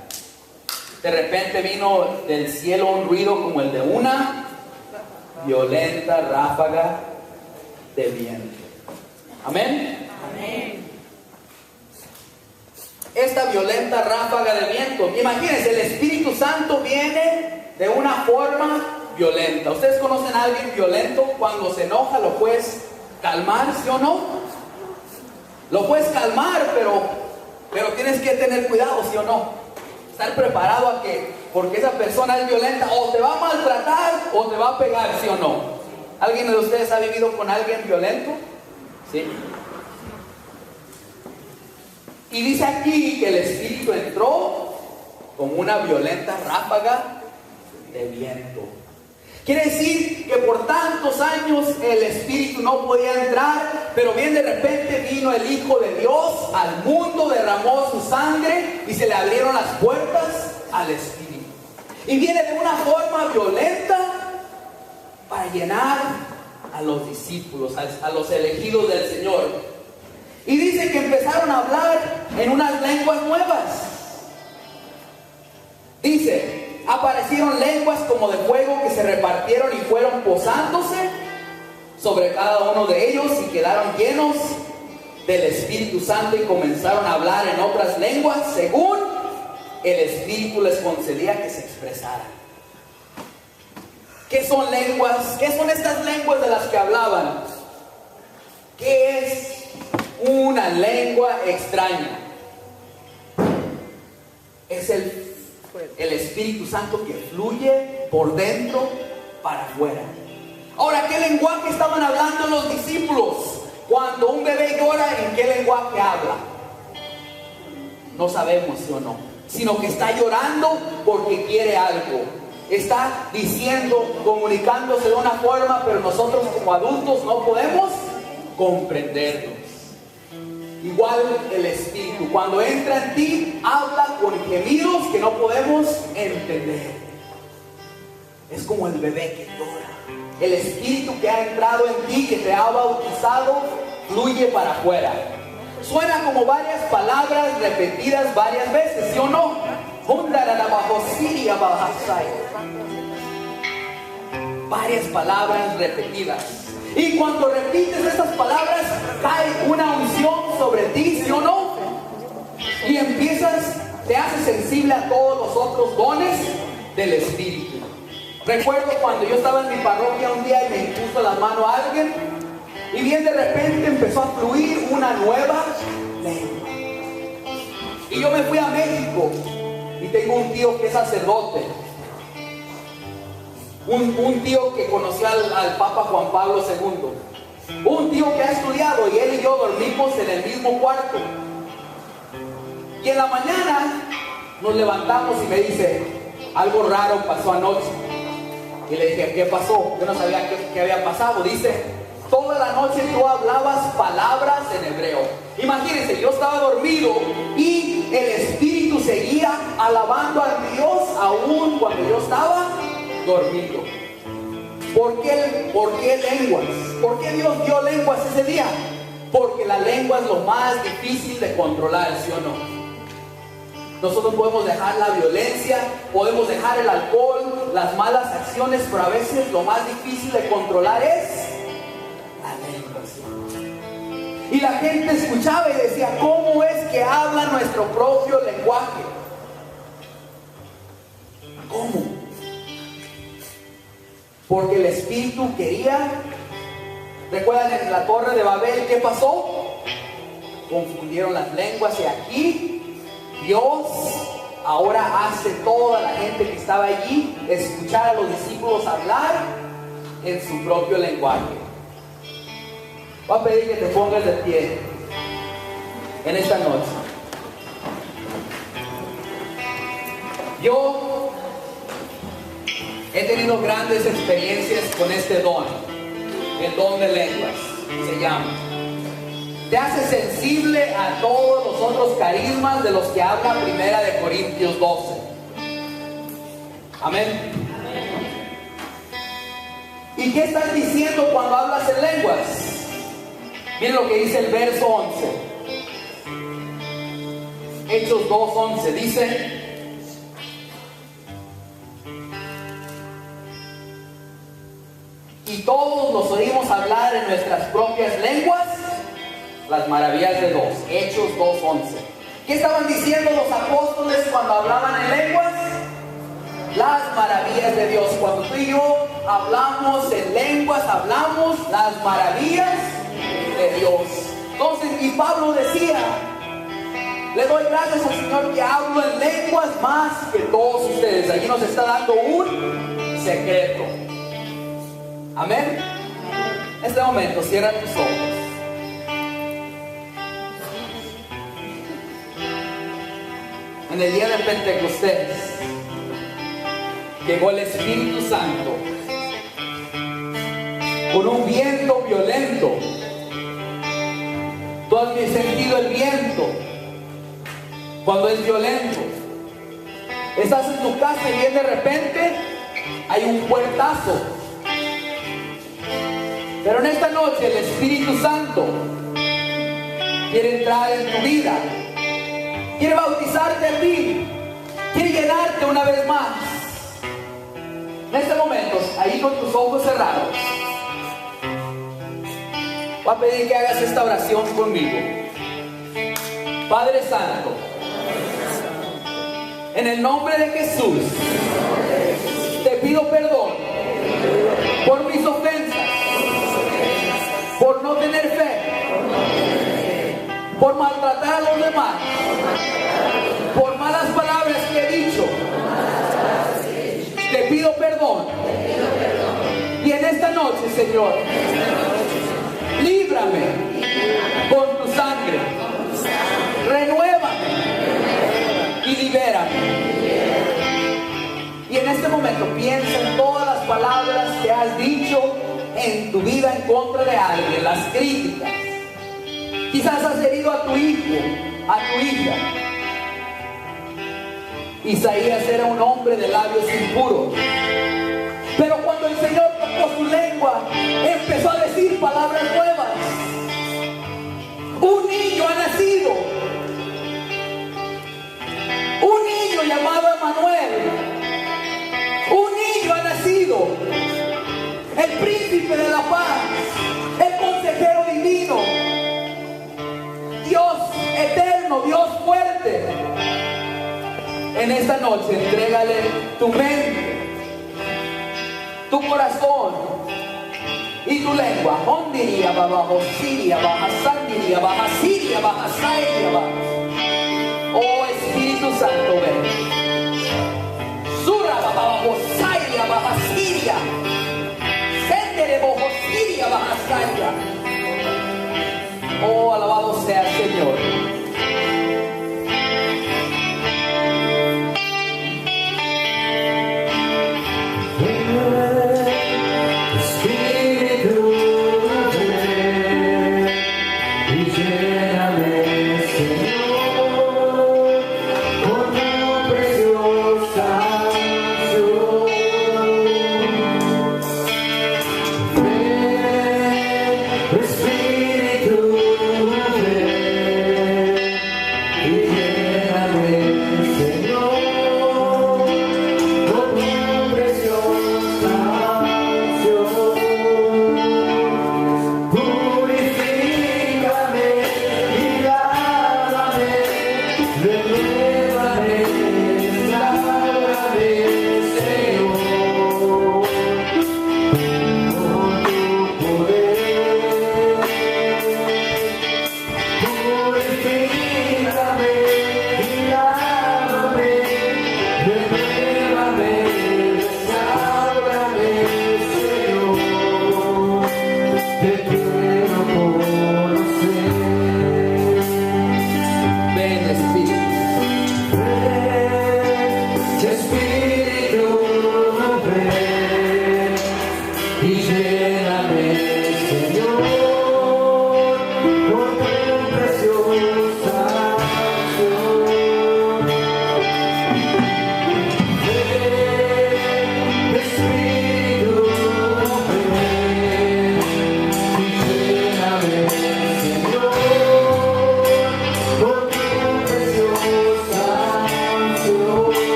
De repente vino del cielo un ruido como el de una violenta ráfaga de viento. Amén. Amén. Esta violenta ráfaga de viento, imagínense, el Espíritu Santo viene de una forma violenta. ¿Ustedes conocen a alguien violento? Cuando se enoja lo puedes calmar, ¿sí o no? Lo puedes calmar, pero tienes que tener cuidado, ¿sí o no? Estar preparado a que, porque esa persona es violenta, o te va a maltratar o te va a pegar, ¿sí o no? ¿Alguien de ustedes ha vivido con alguien violento? Sí. Y dice aquí que el Espíritu entró como una violenta ráfaga de viento. Quiere decir que por tantos años el Espíritu no podía entrar, pero bien de repente vino el Hijo de Dios al mundo, derramó su sangre y se le abrieron las puertas al Espíritu. Y viene de una forma violenta para llenar a los discípulos, a los elegidos del Señor. Y dice que empezaron a hablar en unas lenguas nuevas. Dice: aparecieron lenguas como de fuego que se repartieron y fueron posándose sobre cada uno de ellos, y quedaron llenos del Espíritu Santo y comenzaron a hablar en otras lenguas según el Espíritu les concedía que se expresaran. ¿Qué son lenguas? ¿Qué son estas lenguas de las que hablaban? ¿Qué es una lengua extraña? Es el Espíritu Santo que fluye por dentro para afuera. Ahora, ¿qué lenguaje estaban hablando los discípulos? Cuando un bebé llora, ¿en qué lenguaje habla? No sabemos, ¿sí o no? Sino que está llorando porque quiere algo. Está diciendo, comunicándose de una forma, pero nosotros como adultos no podemos comprenderlo. Igual el Espíritu, cuando entra en ti, habla con gemidos que no podemos entender. Es como el bebé que llora. El Espíritu que ha entrado en ti, que te ha bautizado, fluye para afuera. Suena como varias palabras repetidas varias veces, ¿sí o no? Varias palabras repetidas. Y cuando repites estas palabras, cae una unción sobre ti, ¿sí o no? Y empiezas, te haces sensible a todos los otros dones del Espíritu. Recuerdo cuando yo estaba en mi parroquia un día y me impuso la mano a alguien, y bien de repente empezó a fluir una nueva lengua. Y yo me fui a México, y tengo un tío que es sacerdote. Un tío que conoció al Papa Juan Pablo II. Un tío que ha estudiado, y él y yo dormimos en el mismo cuarto. Y en la mañana nos levantamos y me dice: algo raro pasó anoche. Y le dije: ¿qué pasó? Yo no sabía qué había pasado. Dice: toda la noche tú hablabas palabras en hebreo. Imagínense, yo estaba dormido y el Espíritu seguía alabando a Dios aún cuando yo estaba dormido. ¿Por qué lenguas? ¿Por qué Dios dio lenguas ese día? Porque la lengua es lo más difícil de controlar, ¿sí o no? Nosotros podemos dejar la violencia, podemos dejar el alcohol, las malas acciones, pero a veces lo más difícil de controlar es la lengua, ¿sí? Y la gente escuchaba y decía: ¿cómo es que habla nuestro propio lenguaje? ¿Cómo? Porque el Espíritu quería. ¿Recuerdan en la Torre de Babel qué pasó? Confundieron las lenguas, y aquí Dios ahora hace toda la gente que estaba allí escuchar a los discípulos hablar en su propio lenguaje. Voy a pedir que te pongas de pie en esta noche. Yo he tenido grandes experiencias con este don, el don de lenguas. se llama. Te hace sensible a todos los otros carismas de los que habla 1 Corintios 12. Amén. ¿Y qué estás diciendo cuando hablas en lenguas? Miren lo que dice el verso 11. Hechos 2:11 dice: y todos los oímos hablar en nuestras propias lenguas las maravillas de Dios. Hechos 2:11. ¿Qué estaban diciendo los apóstoles cuando hablaban en lenguas? Las maravillas de Dios. Cuando tú y yo hablamos en lenguas, hablamos las maravillas de Dios. Entonces, y Pablo decía: le doy gracias al Señor que hablo en lenguas más que todos ustedes. Allí nos está dando un secreto. Amén. En este momento cierra tus ojos. En el día de Pentecostés llegó el Espíritu Santo con un viento violento. Tú has sentido el viento cuando es violento. Estás en tu casa y bien de repente hay un puertazo. Pero en esta noche el Espíritu Santo quiere entrar en tu vida, quiere bautizarte a ti, quiere llenarte una vez más. En este momento, ahí con tus ojos cerrados, voy a pedir que hagas esta oración conmigo. Padre Santo, en el nombre de Jesús, te pido perdón por mis ofensas, por no tener fe, por maltratar a los demás, por malas palabras que he dicho. Te pido perdón. Y en esta noche, Señor, líbrame con tu sangre, renuévame y libérame. Y en este momento piensa en todas las palabras que has dicho en tu vida en contra de alguien, las críticas. Quizás has herido a tu hijo, a tu hija. Isaías era un hombre de labios impuros, pero cuando el Señor tocó su lengua, empezó a decir palabras nuevas. Un niño ha nacido, un niño llamado Emmanuel, un niño ha nacido, el príncipe de la paz, el consejero divino, Dios eterno, Dios fuerte. En esta noche entrégale tu mente, tu corazón y tu lengua. Hondiria bajo Siria, baja Sandiria, baja Siria, baja Sairia, baja. Oh Espíritu Santo, ven. Surra bajo Sairia, baja Siria. Sendere bajo Siria, baja Sairia. Oh, alabado sea el Señor. Lléname, Señor, con tu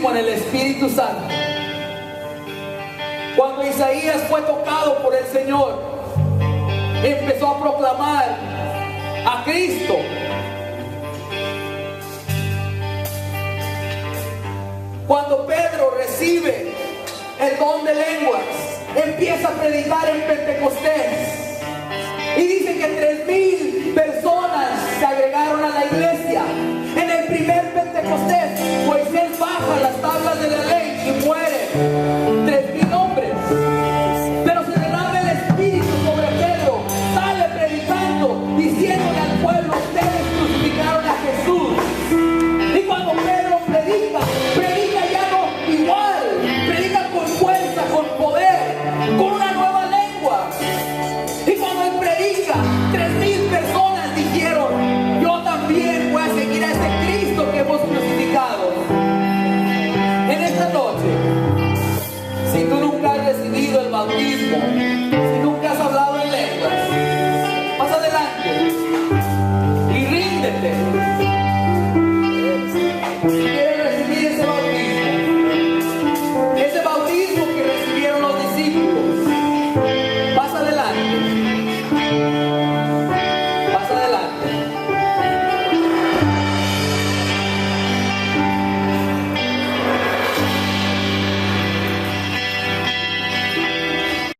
bautismo en el Espíritu Santo. Cuando Isaías fue tocado por el Señor, empezó a proclamar a Cristo. Cuando Pedro recibe el don de lenguas, empieza a predicar en Pentecostés.